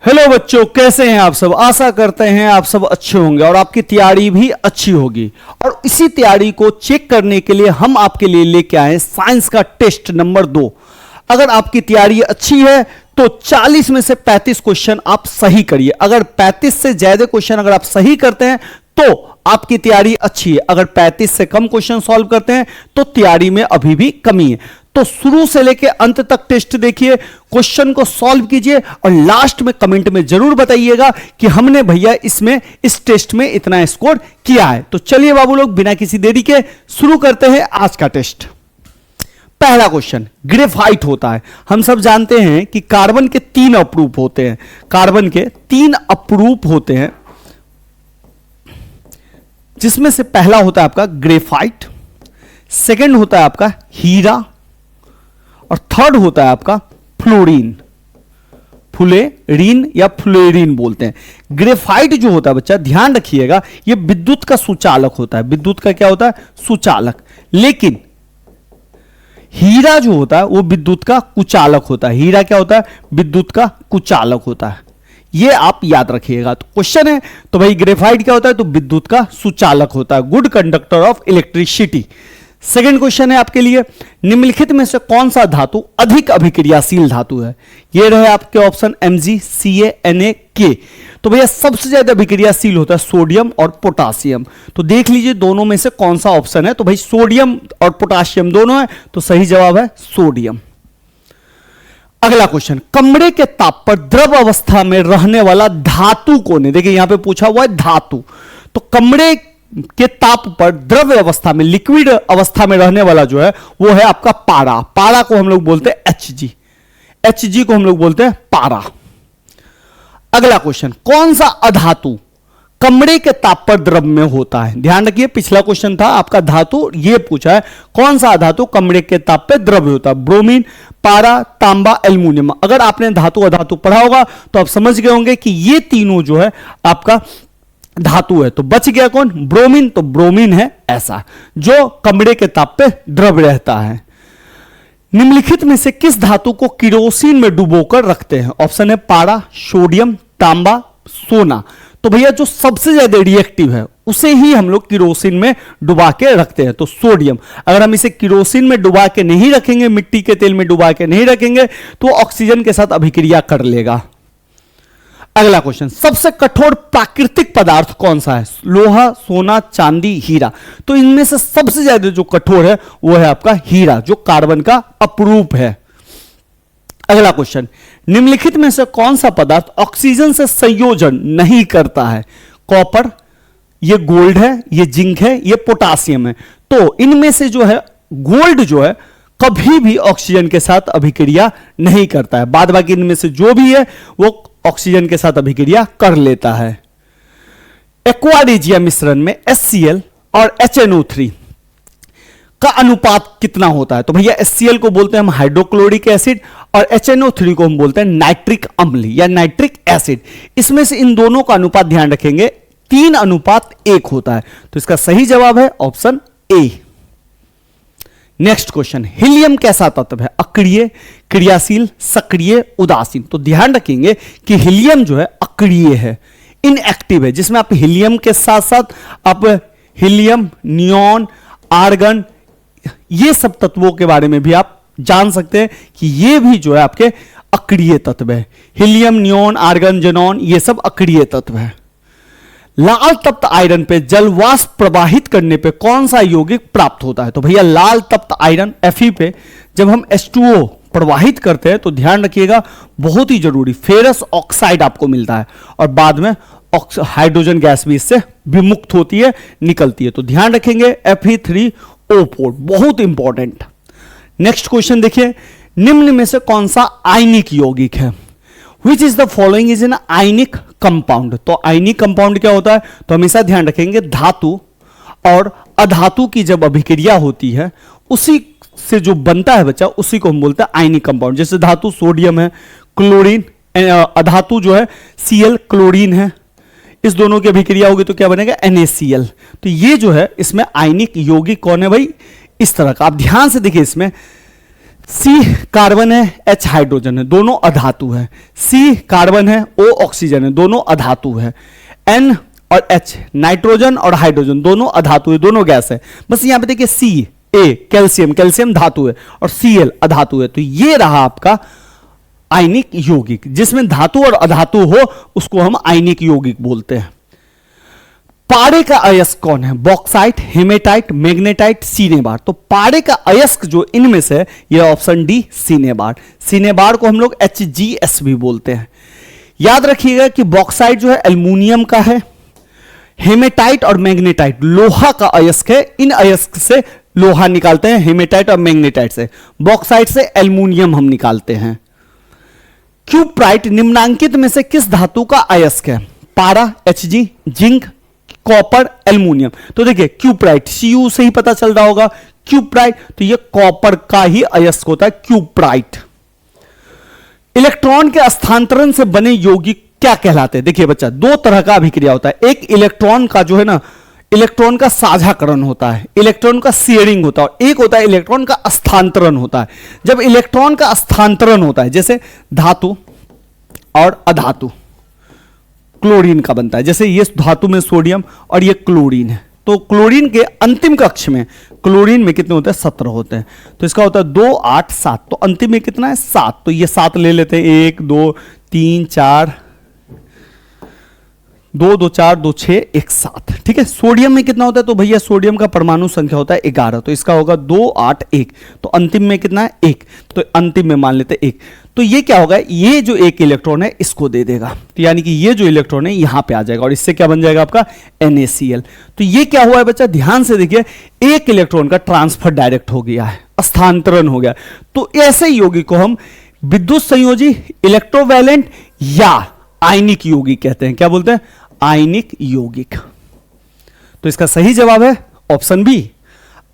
Hello बच्चों, कैसे हैं आप सब। आशा करते हैं आप सब अच्छे होंगे और आपकी तैयारी भी अच्छी होगी। और इसी तैयारी को चेक करने के लिए हम आपके लिए लेके आए साइंस का टेस्ट नंबर 2। अगर आपकी तैयारी अच्छी है तो 40 में से 35 क्वेश्चन आप सही करिए। अगर 35 से ज्यादा क्वेश्चन अगर आप सही करते हैं तो आपकी तैयारी अच्छी है। अगर 35 से कम क्वेश्चन सॉल्व करते हैं तो तैयारी में अभी भी कमी है। तो शुरू से लेकर अंत तक टेस्ट देखिए, क्वेश्चन को सॉल्व कीजिए और लास्ट में कमेंट में जरूर बताइएगा कि हमने भैया इसमें इस टेस्ट में इतना स्कोर किया है। तो चलिए बाबू लोग, बिना किसी देरी के शुरू करते हैं आज का टेस्ट। पहला क्वेश्चन, ग्रेफाइट होता है। हम सब जानते हैं कि कार्बन के 3 अपरूप होते हैं। कार्बन के 3 अपरूप होते हैं, जिसमें से पहला होता है आपका ग्रेफाइट, सेकंड होता है आपका हीरा और थर्ड होता है आपका फ्लोरीन। फ्लोरीन या फ्लोरीन बोलते हैं। ग्रेफाइट जो होता है बच्चा, ध्यान रखिएगा, यह विद्युत का सुचालक होता है। विद्युत का क्या होता है? सुचालक। लेकिन हीरा जो होता है वो विद्युत का कुचालक होता है। हीरा क्या होता है? विद्युत का कुचालक होता है। ये आप याद रखिएगा। तो क्वेश्चन है तो भाई ग्रेफाइट क्या होता है? तो विद्युत का सुचालक होता है, good conductor of electricity. Second question है आपके लिए, निम्नलिखित में से कौन सा धातु अधिक अभिक्रियाशील धातु है? ये रहे आपके option Mg, Ca, Na, K। तो भैया सबसे ज्यादा अभिक्रियाशील होता है सोडियम और पोटासियम। तो देख लीजिए दोनों में से कौन सा ऑप्शन है। तो भाई सोडियम और पोटासियम दोनों है, तो सही जवाब है सोडियम। अगला क्वेश्चन, कमरे के ताप पर द्रव अवस्था में रहने वाला धातु कौन है? देखिए यहां पे पूछा हुआ है धातु। तो कमरे के ताप पर द्रव अवस्था में, लिक्विड अवस्था में रहने वाला जो है वो है आपका पारा। पारा को हम लोग बोलते हैं Hg। Hg को हम लोग बोलते हैं पारा। अगला क्वेश्चन, कौन सा अधातु कमरे के ताप पर द्रव में होता है? ध्यान रखिए, पिछला क्वेश्चन था आपका धातु, ये पूछा है कौन सा अधातु कमरे के ताप पर द्रव होता है? ब्रोमीन, पारा, तांबा, एल्युमिनियम। अगर आपने धातु अधातु पढ़ा होगा तो आप समझ गए होंगे कि ये तीनों जो है आपका धातु है। तो बच गया कौन? ब्रोमीन। तो ब्रोमीन है ऐसा जो कमरे के ताप पे द्रव रहता है। निम्नलिखित में से किस धातु को किरोसिन में डुबोकर रखते हैं? ऑप्शन है पारा, सोडियम, तांबा, सोना। तो भैया जो सबसे ज्यादा रिएक्टिव है उसे ही हम लोग किरोसिन में डुबा के रखते हैं, तो सोडियम। अगर हम इसे किरोसिन में डुबा के नहीं रखेंगे, मिट्टी के तेल में डुबा के नहीं रखेंगे, तो ऑक्सीजन के साथ अभिक्रिया कर लेगा। अगला क्वेश्चन, सबसे कठोर प्राकृतिक पदार्थ कौन सा है? लोहा, सोना, चांदी, हीरा। तो इनमें से सबसे ज्यादा जो कठोर है वो है आपका हीरा, जो कार्बन का अपरूप है। अगला क्वेश्चन, निम्नलिखित में से कौन सा पदार्थ ऑक्सीजन से संयोजन नहीं करता है? कॉपर, ये गोल्ड है, ये जिंक है, ये पोटासियम है। तो इनमें से जो है गोल्ड जो है कभी भी ऑक्सीजन के साथ अभिक्रिया नहीं करता है। बाद बाकी इनमें से जो भी है वो ऑक्सीजन के साथ अभिक्रिया कर लेता है। एक्वा मिश्रण में HCl और HNO3 का अनुपात कितना होता है? तो भैया HCl को बोलते हैं हम हाइड्रोक्लोरिक एसिड और HNO3 को हम बोलते हैं नाइट्रिक अम्ल या नाइट्रिक एसिड। इसमें से इन दोनों का अनुपात ध्यान रखेंगे 3:1 होता है। तो इसका सही जवाब है option A. Next question, helium कैसा तत्व है? अक्रिय, क्रियाशील, सक्रिय, उदासीन। तो ध्यान रखेंगे कि हीलियम जो है अक्रिय है, इनएक्टिव है, जिसमें आप हीलियम के साथ साथ आप हीलियम, नियॉन, आर्गन, ये सब तत्वों के बारे में भी आप जान सकते हैं कि ये भी जो है आपके अक्रिय तत्व है। हीलियम, नियॉन, आर्गन, जेनॉन, ये सब अक्रिय तत्व है। लाल तप्त आयरन पे जलवाष्प प्रवाहित करने पे कौन सा यौगिक प्राप्त होता है? तो भैया लाल तप्त आयरन Fe पे जब हम H2O प्रवाहित करते हैं तो ध्यान रखिएगा, बहुत ही जरूरी, फेरस ऑक्साइड आपको मिलता है और बाद में हाइड्रोजन गैस भी इससे विमुक्त होती है, निकलती है। तो ध्यान रखेंगे Fe3O4, बहुत इंपॉर्टेंट। नेक्स्ट क्वेश्चन देखिए, निम्न में से कौन सा आयनिक यौगिक है? Which is the following is an ionic compound. तो आयनिक कंपाउंड क्या होता है? तो हमेशा ध्यान रखेंगे धातु और अधातु की जब अभिक्रिया होती है उसी से जो बनता है बच्चा, उसी को हम बोलते हैं आयनिक कंपाउंड। जैसे धातु सोडियम है, क्लोरीन, अधातु जो है Cl, क्लोरीन है, इस दोनों की अभिक्रिया होगी तो क्या बनेगा? NaCl। तो ये जो है इसमें आयनिक यौगिक कौन है भाई? इस तरह का आप ध्यान से देखिए, इसमें C कार्बन है, H हाइड्रोजन है, दोनों अधातु है। C कार्बन है, O ऑक्सीजन है, दोनों अधातु है। N और H नाइट्रोजन और हाइड्रोजन, दोनों अधातु है, दोनों गैस है। बस यहां पे देखिए C A कैल्शियम, कैल्शियम धातु है, और Cl अधातु है। तो ये रहा आपका आयनिक यौगिक। जिसमें धातु और अधातु हो उसको हम आयनिक यौगिक बोलते हैं। पारे का अयस्क कौन है? Bauxite, haematite, magnetite, cinnabar. तो पारे का अयस्क जो इनमें से, ये ऑप्शन डी सीनेबार। सीनेबार को हम लोग HgS भी बोलते हैं। याद रखिएगा कि बॉक्साइट जो है एल्युमिनियम का है, हेमेटाइट और मैग्नेटाइट लोहा का अयस्क है। इन अयस्क से लोहा निकालते हैं, हेमेटाइट और मैग्नेटाइट से। बॉक्साइट से एल्युमिनियम हम निकालते हैं। क्यूप्राइट निम्नांकित में से किस धातु का अयस्क है? पारा, Hg, जिंक, कॉपर, एल्युमिनियम। तो देखिए क्यूप्राइट, Cu से ही पता चल रहा होगा क्यूप्राइट, तो ये कॉपर का ही अयस्क होता है क्यूप्राइट। इलेक्ट्रॉन के स्थानांतरण से बने यौगिक क्या कहलाते हैं? देखिए बच्चा, दो तरह का अभिक्रिया होता है। एक इलेक्ट्रॉन का जो है ना, इलेक्ट्रॉन का साझाकरण होता है, इलेक्ट्रॉन का शेयरिंग होता है, और एक होता है इलेक्ट्रॉन का स्थानांतरण होता है। जब इलेक्ट्रॉन का स्थानांतरण होता है, जैसे धातु और अधातु क्लोरीन का बनता है, जैसे ये धातु में सोडियम और ये क्लोरीन है, तो क्लोरीन के अंतिम कक्ष में क्लोरीन में कितने होते हैं? 17 होते हैं। तो इसका होता है 2, 8, 7, तो अंतिम में कितना है? 7। तो ये 7 ले लेते हैं, 1, 2, 3, 4, 2, 2, 4, 2, 6, 1, 7। ठीक है। सोडियम में कितना होता है? तो भैया सोडियम का परमाणु संख्या होता है 11, तो इसका होगा 2, 8, 1। तो अंतिम में कितना है? 1। तो अंतिम में मान लेते हैं 1। तो ये क्या होगा? ये जो एक इलेक्ट्रॉन है इसको दे देगा, तो यानी कि ये जो इलेक्ट्रॉन है यहां पे आ जाएगा, और इससे क्या बन जाएगा आपका? NaCl। तो ये क्या हुआ है बच्चा? ध्यान से देखिए, एक इलेक्ट्रॉन का ट्रांसफर डायरेक्ट हो गया है, स्थानांतरण हो गया। तो ऐसे यौगिक को हम विद्युत संयोजी, इलेक्ट्रोवैलेंट या आयनिक यौगिक कहते हैं। क्या बोलते हैं? आयनिक यौगिक। तो इसका सही जवाब है ऑप्शन बी।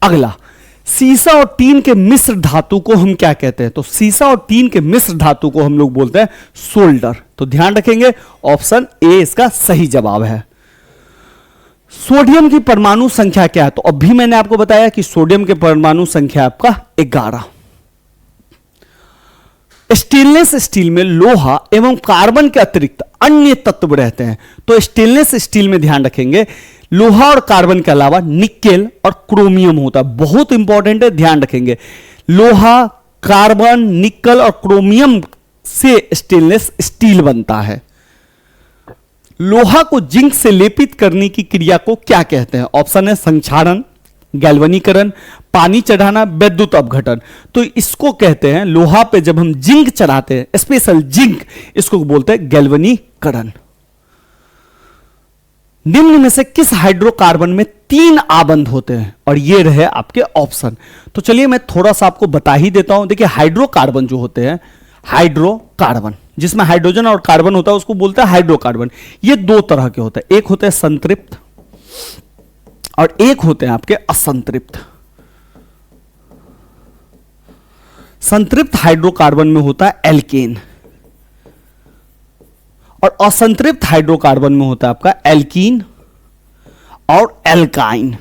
अगला, सीसा और टीन के मिश्र धातु को हम क्या कहते हैं? तो सीसा और टीन के मिश्र धातु को हम लोग बोलते हैं सोल्डर। तो ध्यान रखेंगे, ऑप्शन ए इसका सही जवाब है। सोडियम की परमाणु संख्या क्या है? तो अभी मैंने आपको बताया कि सोडियम के परमाणु संख्या आपका 11। स्टेनलेस स्टील में लोहा एवं कार्बन के अतिरिक्त अन्य तत्व रहते हैं। तो स्टेनलेस स्टील में ध्यान रखेंगे, लोहा और कार्बन के अलावा निकेल और क्रोमियम होता है। बहुत इंपॉर्टेंट है, ध्यान रखेंगे। लोहा, कार्बन, निकल और क्रोमियम से स्टेनलेस स्टील बनता है। लोहा को जिंक से लेपित करने की क्रिया को क्या कहते हैं? ऑप्शन है संक्षारण, गैल्वनीकरण, पानी चढ़ाना, विद्युत अपघटन। तो इसको कहते हैं, लोहा पे जब हम जिंक चढ़ाते हैं, स्पेशल जिंक, इसको बोलते हैं गैल्वनीकरण। निम्न में से किस हाइड्रोकार्बन में 3 आबंध होते हैं? और ये रहे आपके ऑप्शन। तो चलिए मैं थोड़ा सा आपको बता ही देता हूं। देखिए हाइड्रोकार्बन जो होते हैं, हाइड्रोकार्बन जिसमें हाइड्रोजन और कार्बन होता है उसको बोलते हैं हाइड्रोकार्बन। ये 2 तरह के होते हैं, एक होते हैं संतृप्त और एक होते हैं आपके असंतृप्त। संतृप्त हाइड्रोकार्बन में होता है एल्केन, और असंतृप्त हाइड्रोकार्बन में होता है आपका एल्कीन और एल्काइन।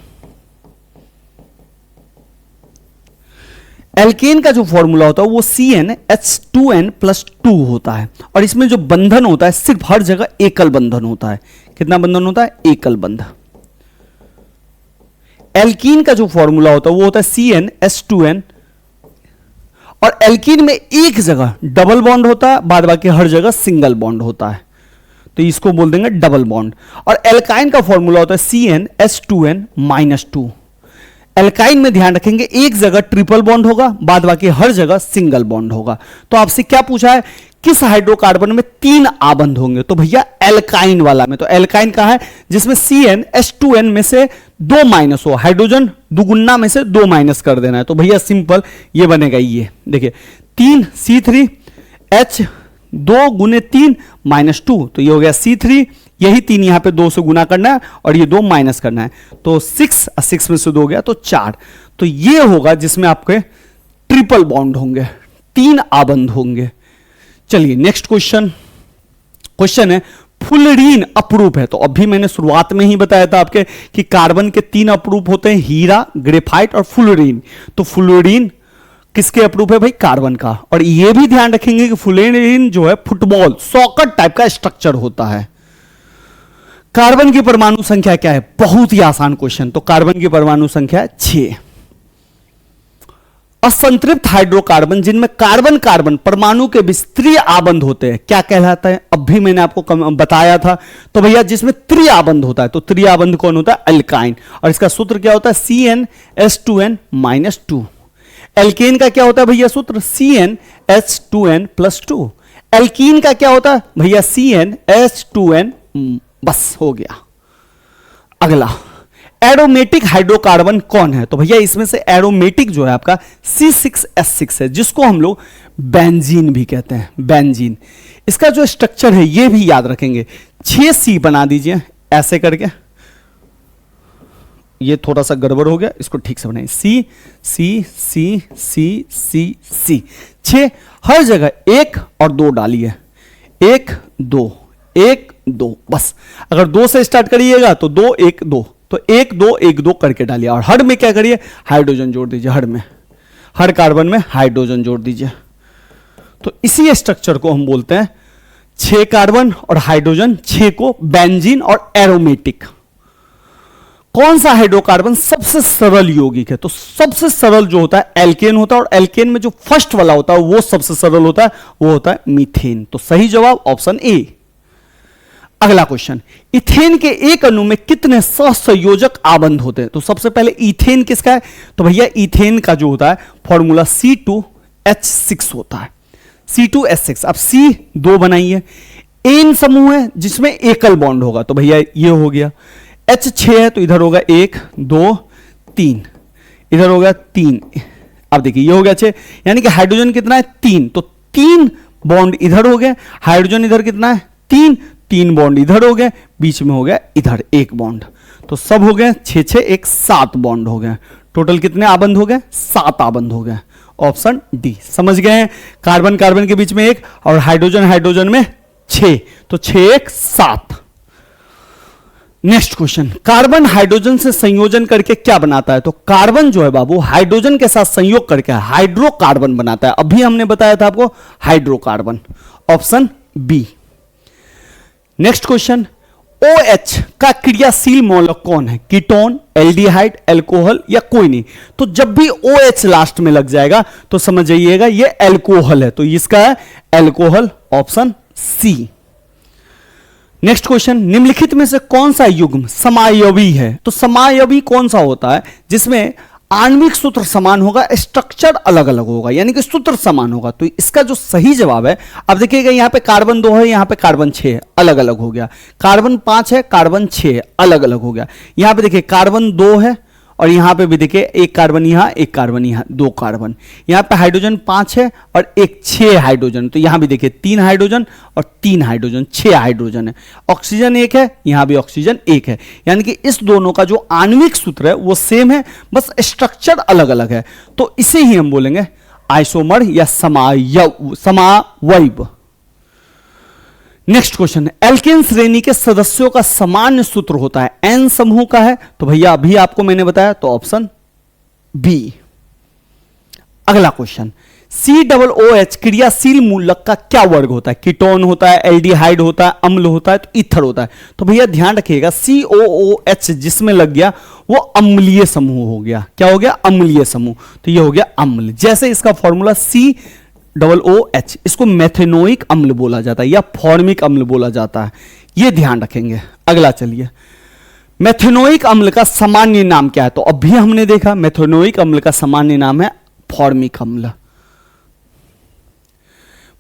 एल्केन का जो फॉर्मूला होता है वो CnH2n+2 होता है, और इसमें जो बंधन होता है सिर्फ हर जगह एकल बंधन होता है। कितना बंधन होता है? एकल बंधन। एल्कीन का जो फॉर्मूला होता है वो होता है CnH2n, और एल्कीन में एक जगह डबल बॉन्ड होता है, बाद बाकी हर जगह सिंगल बॉन्ड होता है, तो इसको बोल देंगे डबल बॉन्ड। और एल्काइन का फॉर्मूला होता है CnH2n-2। एल्काइन में ध्यान रखेंगे एक जगह ट्रिपल बॉन्ड होगा, बाद बाकी हर जगह सिंगल बॉन्ड होगा। तो आपसे क्या पूछा है? किस हाइड्रोकार्बन में 3 आबंध होंगे? तो भैया एल्काइन वाला में। तो एल्काइन कहां है? जिसमें CnH2n में से 2 माइनस हो, हाइड्रोजन दुगुना में से 2 माइनस कर देना है। तो भैया सिंपल ये बनेगा, ये देखिए 3 C3H 2 गुने 3 -2, तो ये हो गया C3। यही 3 यहां पे 2 से गुना करना है और ये 2 माइनस करना है, तो 6 और 6 में से 2 गया तो 4। तो ये होगा जिसमें आपके ट्रिपल बॉन्ड होंगे, 3 आबंध होंगे। चलिए नेक्स्ट क्वेश्चन है, फुलरीन अपरूप है। तो अभी मैंने शुरुआत में ही बताया था आपके कि कार्बन के 3 अपरूप होते हैं, हीरा, ग्रेफाइट और फुलरीन। तो फुलरीन किसके अप्रूव है भाई? कार्बन का। और ये भी ध्यान रखेंगे कि फ्लोरीन जो है फुटबॉल सॉकर टाइप का स्ट्रक्चर होता है। कार्बन की परमाणु संख्या क्या है? बहुत ही आसान क्वेश्चन। तो कार्बन की परमाणु संख्या 6। असंतृप्त हाइड्रोकार्बन जिनमें कार्बन कार्बन परमाणु के बीच त्रिआबंध होते हैं क्या कहलाता है? अब भी मैंने आपको बताया था। तो भैया जिसमें त्रिआबंध होता है, तो त्रिआबंध कौन होता है? अल्काइन। और इसका सूत्र क्या होता है? CnH2n-2। एल्केन का क्या होता है भैया सूत्र? CnH2n+2। एल्कीन का क्या होता है भैया? CnH2n। बस हो गया। अगला एरोमेटिक हाइड्रोकार्बन कौन है? तो भैया इसमें से एरोमेटिक जो है आपका C6H6 है, जिसको हम लोग बेंजीन भी कहते हैं। बेंजीन इसका जो स्ट्रक्चर है ये भी याद रखेंगे। 6C बना दीजिए ऐसे करके। ये थोड़ा सा गड़बड़ हो गया, इसको ठीक से बनाइए। C C C C C C 6 हर जगह 1 और 2 डालिए। 1 2 1 2 बस। अगर 2 से स्टार्ट करिएगा तो 2 1 2, तो 1 2 1 2 करके डालिए। और हर में क्या करिए? हाइड्रोजन जोड़ दीजिए। हर में, हर कार्बन में हाइड्रोजन जोड़ दीजिए। तो इसी स्ट्रक्चर को हम बोलते हैं 6 कार्बन और हाइड्रोजन, 6 को बेंजीन और एरोमेटिक। कौन सा हाइड्रोकार्बन सबसे सरल यौगिक है? तो सबसे सरल जो होता है एल्केन होता है। और एल्केन में जो फर्स्ट वाला होता है वो सबसे सरल होता है, वो होता है मीथेन। तो सही जवाब ऑप्शन ए। अगला क्वेश्चन, इथेन के एक अणु में कितने सहसंयोजक आबंध होते हैं? तो सबसे पहले इथेन किसका है? तो भैया इथेन का जो होता है फॉर्मूला C2H6 होता है। C2H6। अब C 2 बनाइए। एन समूह है जिसमें एकल बॉन्ड होगा, तो भैया ये हो गया। H 6 है तो इधर होगा 1 2 3, इधर होगा 3। अब देखिए ये हो गया 6, यानी कि हाइड्रोजन कितना है? 3। तो 3 बॉन्ड इधर हो गए। हाइड्रोजन इधर कितना है? 3 3 बॉन्ड इधर हो गए, बीच में हो गया इधर 1 बॉन्ड। तो सब हो गए 6 6 1 7 बॉन्ड हो गए। टोटल कितने आबंध हो गए? 7 आबंध हो गए। Option D. समझ गए हैं? कार्बन कार्बन के बीच में 1 और हाइड्रोजन हाइड्रोजन में 6, तो 6 1 7। नेक्स्ट क्वेश्चन, कार्बन हाइड्रोजन से संयोजन करके क्या बनाता है? तो कार्बन जो है बाबू हाइड्रोजन के साथ संयोग करके हाइड्रोकार्बन बनाता है। अभी हमने बताया था आपको hydrocarbon. Option B. Next question, OH का क्रियाशील मौलक कौन है? कीटोन, एल्डिहाइड, एल्कोहल या कोई नहीं? तो जब भी OH लास्ट में लग जाएगा तो समझ जाइएगा ये एल्कोहल है। तो इसका है alcohol. Option C. Next question, निम्नलिखित में से कौन सा युग्म समायवी है? तो समायवी कौन सा होता है? जिसमें आणविक सूत्र समान होगा, स्ट्रक्चर अलग अलग होगा, यानी कि सूत्र समान होगा। तो इसका जो सही जवाब है, अब देखिएगा यहां पे कार्बन 2 है, यहां पे कार्बन 6 है, अलग अलग हो गया। कार्बन 5 है, कार्बन 6 है, अलग अलग हो गया। यहां पे देखिए कार्बन 2 है और यहां पे भी देखिए एक कार्बन यहां, एक कार्बन यहां, 2 कार्बन। यहां पे हाइड्रोजन 5 है और एक 6 हाइड्रोजन। तो यहां भी देखिए 3 हाइड्रोजन और 3 हाइड्रोजन, 6 हाइड्रोजन है। ऑक्सीजन 1 है, यहां भी ऑक्सीजन 1 है। यानी कि इस दोनों का जो आणविक सूत्र है वो सेम है, बस स्ट्रक्चर अलग अलग है। तो इसे ही हम बोलेंगे आइसोमर या समावयव। नेक्स्ट क्वेश्चन, एल्केन श्रेणी के सदस्यों का सामान्य सूत्र होता है, एन समूह का है। तो भैया अभी आपको मैंने बताया, तो ऑप्शन बी। अगला क्वेश्चन, COOH क्रियाशील मूलक का क्या वर्ग होता है? कीटोन होता है, एल्डिहाइड होता है, अम्ल होता है, तो ईथर होता है। तो भैया ध्यान रखिएगा COOH जिसमें लग गया वो अम्लीय समूह हो गया। क्या हो गया? अम्लीय समूह। तो ये हो गया अम्ल। जैसे इसका फॉर्मूला COOH, इसको मेथेनोइक अम्ल बोला जाता है या फॉर्मिक अम्ल बोला जाता है, ये ध्यान रखेंगे। अगला चलिए, मेथेनोइक अम्ल का सामान्य नाम क्या है? तो अभी हमने देखा मेथेनोइक अम्ल का सामान्य नाम है फॉर्मिक अम्ल।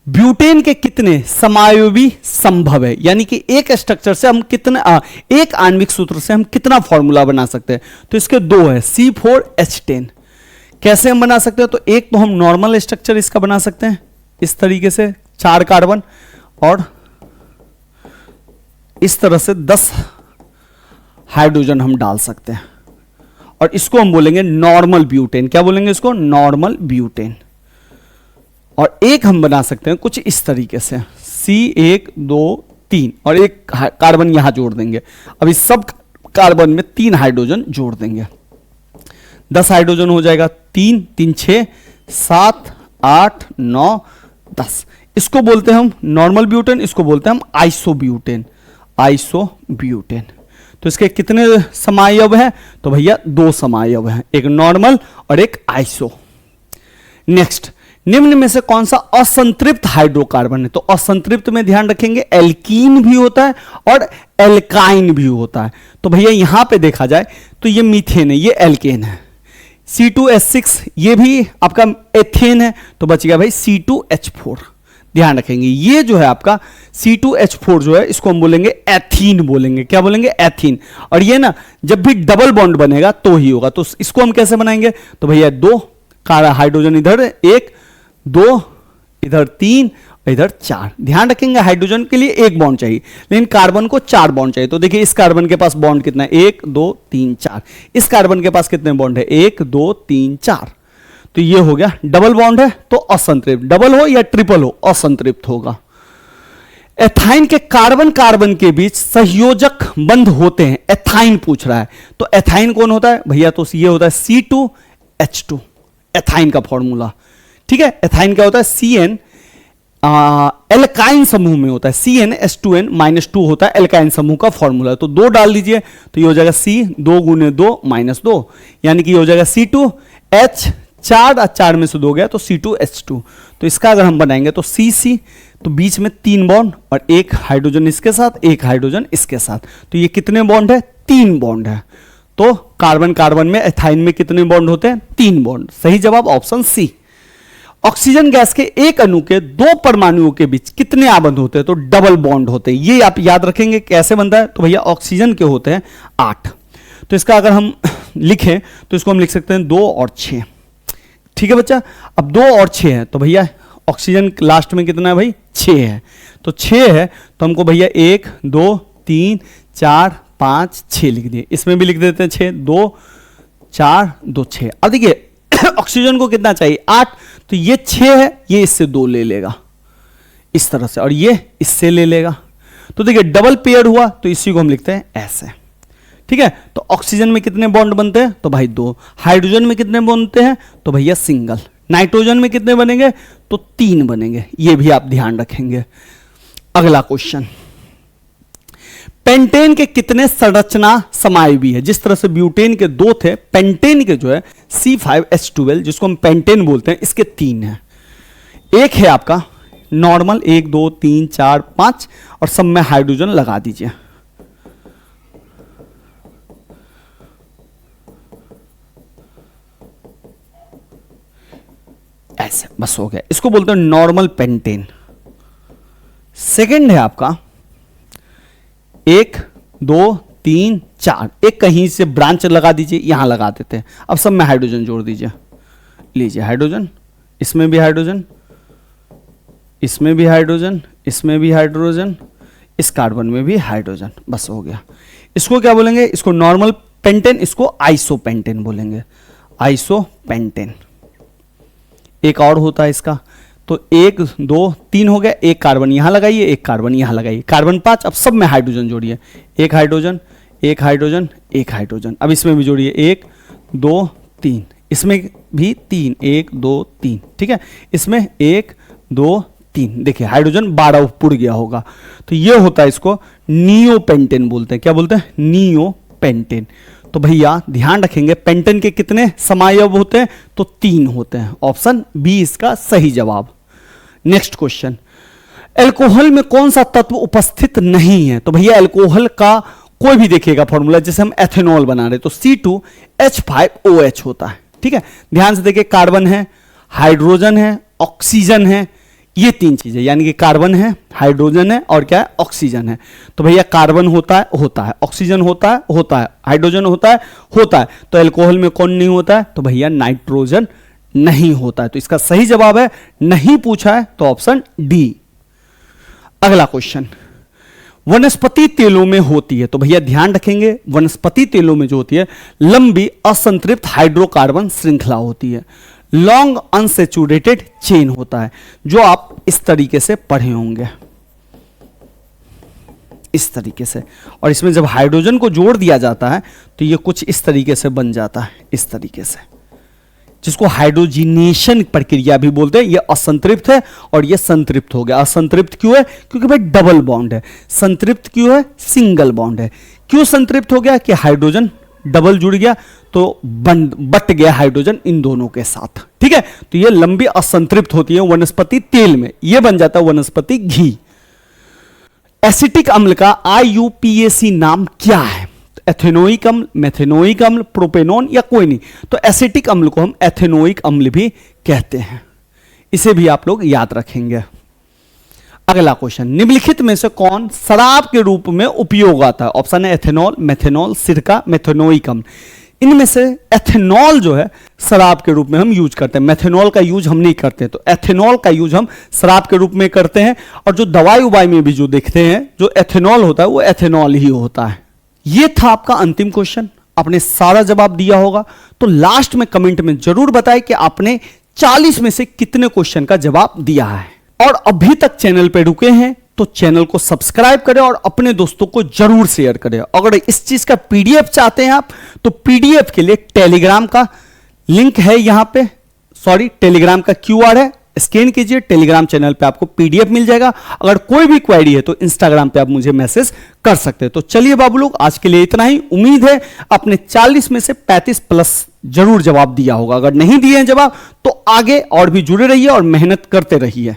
ब्यूटेन के कितने समायोवी संभव है? यानी कि एक स्ट्रक्चर से हम कितना, एक आणविक सूत्र से हम कितना फॉर्मूला बना सकते हैं? तो इसके 2 है, C4H10। कैसे हम बना सकते हैं? तो एक तो हम नॉर्मल स्ट्रक्चर इसका बना सकते हैं इस तरीके से, 4 कार्बन और इस तरह से 10 हाइड्रोजन हम डाल सकते हैं, और इसको हम बोलेंगे नॉर्मल ब्यूटेन। क्या बोलेंगे इसको? Normal butane. और एक हम बना सकते हैं कुछ इस तरीके से, C1 2 3 और एक कार्बन यहां जोड़ देंगे। अब इस सब कार्बन में 3 हाइड्रोजन जोड़ देंगे, 10 हाइड्रोजन हो जाएगा। 3 3 6 7, 8, 9, 10। इसको बोलते हैं हम नॉर्मल ब्यूटेन, इसको बोलते हैं हम आइसोब्यूटेन। आइसोब्यूटेन। तो इसके कितने समायव हैं? तो भैया 2 समायव हैं, एक नॉर्मल और एक आइसो। नेक्स्ट, निम्न में से कौन सा असंतृप्त हाइड्रोकार्बन है? तो असंतृप्त में ध्यान रखेंगे एल्कीन भी होता है और एल्काइन भी होता है। तो भैया यहां पे देखा जाए तो ये मीथेन है, ये एल्केन है। C2H6 ये भी आपका एथेन है, तो बच गया भाई C2H4। ध्यान रखेंगे ये जो है आपका C2H4 जो है इसको हम बोलेंगे एथीन बोलेंगे। क्या बोलेंगे? एथीन। और ये ना जब भी डबल बॉन्ड बनेगा तो ही होगा। तो इसको हम कैसे बनाएंगे? तो भैया 2 कारा हाइड्रोजन इधर 1, 2 इधर 3, इधर 4। ध्यान रखेंगे हाइड्रोजन के लिए 1 बॉन्ड चाहिए, लेकिन कार्बन को 4 बॉन्ड चाहिए। तो देखिए इस कार्बन के पास बॉन्ड कितना है? 1, 2, 3, 4। इस कार्बन के पास कितने बॉन्ड है? 1, 2, 3, 4। तो ये हो गया डबल बॉन्ड है तो असंतृप्त। डबल हो या ट्रिपल हो, असंतृप्त होगा। एथाइन के कार्बन कार्बन के बीच संयोजक बंध होते हैं, एथाइन पूछ रहा है। तो एथाइन कौन होता है भैया? तो ये होता है C2H2, एथाइन का फॉर्मूला। ठीक है, एथाइन क्या होता है? CN एल्काइन समूह में होता है, CnH2n-2 होता है एल्काइन समूह का फॉर्मूला। तो 2 डाल दीजिए तो ये हो जाएगा C 2 × 2 - 2, यानी कि ये हो जाएगा C2H 4 और 4 में से 2 गया तो C2H2। तो इसका अगर हम बनाएंगे तो CC, तो बीच में 3 बॉन्ड और 1 हाइड्रोजन इसके साथ, 1 हाइड्रोजन इसके साथ। तो ये कितने बॉन्ड है? 3 बॉन्ड है। तो कार्बन कार्बन में एथाइन में कितने बॉन्ड होते हैं? 3 बॉन्ड। सही जवाब ऑप्शन C। ऑक्सीजन गैस के एक अणु के 2 परमाणुओं के बीच कितने आबंध होते हैं? तो डबल बॉन्ड होते हैं। ये आप याद रखेंगे कैसे बनता है? तो भैया ऑक्सीजन के होते हैं 8। तो इसका अगर हम लिखें तो इसको हम लिख सकते हैं 2 और 6। ठीक है बच्चा। अब 2 और 6 है तो भैया ऑक्सीजन लास्ट में कितना है भाई? 6 है। तो 6 है तो हमको भैया 1, 2, 3, 4, 5, 6 लिख दिए। इसमें भी लिख देते हैं 6, 2, 4, 2, 6। अब देखिए ऑक्सीजन को कितना चाहिए? 8। तो ये 6 है, ये इससे 2 ले लेगा इस तरह से, और ये इससे ले लेगा। तो देखिए डबल पेयर हुआ तो इसी को हम लिखते हैं ऐसे। ठीक है, तो ऑक्सीजन में कितने बॉन्ड बनते हैं? तो भाई 2। हाइड्रोजन में कितने बनते हैं? तो भैया सिंगल। नाइट्रोजन में कितने बनेंगे? तो 3 बनेंगे। ये भी आप ध्यान रखेंगे। अगला क्वेश्चन, पेंटेन के कितने संरचना समायोगी है? जिस तरह से ब्यूटेन के 2 थे, पेंटेन के जो है C5H12 जिसको हम पेंटेन बोलते हैं, इसके 3 है। एक है आपका नॉर्मल 1, 2, 3, 4, 5 और सब में हाइड्रोजन लगा दीजिए। ऐसे बस हो गया। इसको बोलते हैं नॉर्मल पेंटेन। सेकंड है आपका 1, 2, 3, 4। एक कहीं से ब्रांच लगा दीजिए, यहां लगा देते हैं। अब सब में हाइड्रोजन जोड़ दीजिए। लीजिए हाइड्रोजन, इसमें भी हाइड्रोजन, इसमें भी हाइड्रोजन, इसमें भी हाइड्रोजन, इस कार्बन में भी हाइड्रोजन। बस हो गया। इसको क्या बोलेंगे? इसको नॉर्मल पेंटेन, इसको आइसोपेंटेन बोलेंगे। आइसोपेंटेन। एक और होता है इसका, तो 1, 2, 3 हो गया। एक कार्बन यहां लगाइए, एक कार्बन यहां लगाइए, कार्बन 5। अब सब में हाइड्रोजन जोड़िए। एक हाइड्रोजन, एक हाइड्रोजन, एक हाइड्रोजन। अब इसमें भी जोड़िए 1, 2, 3। इसमें भी 3, 1, 2, 3। ठीक है, इसमें 1, 2, 3। देखिए हाइड्रोजन 12 पुड़ गया होगा। तो ये होता है, इसको नियोपेंटेन बोलते हैं। क्या बोलते हैं? नियोपेंटेन। तो भैया ध्यान रखेंगे पेंटेन के कितने समायव होते हैं? तो 3 होते हैं। ऑप्शन बी इसका सही जवाब। नेक्स्ट क्वेश्चन, अल्कोहल में कौन सा तत्व उपस्थित नहीं है? तो भैया अल्कोहल का कोई भी देखिएगा फॉर्मूला, जैसे हम एथेनॉल बना रहे तो C2H5OH होता है। ठीक है, ध्यान से देखिए, कार्बन है, हाइड्रोजन है, ऑक्सीजन है, ये 3 चीजें, यानी कि कार्बन है, हाइड्रोजन है और क्या है? ऑक्सीजन है। तो भैया कार्बन होता है, ऑक्सीजन होता है, हाइड्रोजन होता है। तो अल्कोहल में कौन नहीं होता है? तो भैया नाइट्रोजन नहीं होता है। तो इसका सही जवाब है, नहीं पूछा है तो ऑप्शन डी। अगला क्वेश्चन, वनस्पति तेलों में होती है। तो भैया ध्यान रखेंगे, वनस्पति तेलों में जो होती है लंबी असंतृप्त हाइड्रोकार्बन श्रृंखला होती है। लॉन्ग अनसेचुरेटेड चेन होता है, जो आप इस तरीके से पढ़े होंगे, इस तरीके से। और इसमें जब हाइड्रोजन को जोड़ दिया जाता है तो ये कुछ इस तरीके से बन जाता है, इस तरीके से, जिसको हाइड्रोजिनेशन प्रक्रिया भी बोलते हैं, ये असंतृप्त है और ये संतृप्त हो गया। असंतृप्त क्यों है? क्योंकि भाई डबल बॉन्ड है। संतृप्त क्यों है? सिंगल बॉन्ड है। क्यों संतृप्त हो गया? कि हाइड्रोजन डबल जुड़ गया तो बट गया हाइड्रोजन इन दोनों के साथ। ठीक है, तो ये लंबी असंतृप्त होती है वनस्पति तेल में, ये बन जाता है वनस्पति घी। एसिटिक अम्ल का IUPAC नाम क्या है? एथेनोइक अम्ल, मेथेनोइक अम्ल, प्रोपेनॉन या कोई नहीं। तो एसिटिक अम्ल को हम एथेनोइक अम्ल भी कहते हैं, इसे भी आप लोग याद रखेंगे। अगला क्वेश्चन, निम्नलिखित में से कौन शराब के रूप में उपयोग आता है? ऑप्शन है एथेनॉल, मेथेनॉल, सिरका, मेथेनोइक अम्ल। इनमें से एथेनॉल जो है शराब के रूप में हम यूज करते हैं, मेथेनॉल का यूज हम नहीं करते। तो एथेनॉल का यूज हम शराब के रूप में करते हैं, और जो दवाई उबाई में भी जो देखते हैं जो एथेनॉल होता है वो एथेनॉल ही होता है। ये था आपका अंतिम क्वेश्चन, आपने सारा जवाब दिया होगा। तो लास्ट में कमेंट में जरूर बताएं कि आपने 40 में से कितने क्वेश्चन का जवाब दिया है। और अभी तक चैनल पे रुके हैं तो चैनल को सब्सक्राइब करें और अपने दोस्तों को जरूर शेयर करें। अगर इस चीज का पीडीएफ चाहते हैं आप, तो पीडीएफ के लिए टेलीग्राम का लिंक है यहां पे, टेलीग्राम का QR है, स्कैन कीजिए, टेलीग्राम चैनल पे आपको पीडीएफ मिल जाएगा। अगर कोई भी क्वेरी है तो इंस्टाग्राम पे आप मुझे मैसेज कर सकते हैं। तो चलिए बाबू लोग, आज के लिए इतना ही। उम्मीद है आपने 40 में से 35 प्लस जरूर जवाब दिया होगा। अगर नहीं दिए हैं जवाब तो आगे और भी जुड़े रहिए और मेहनत करते रहिए।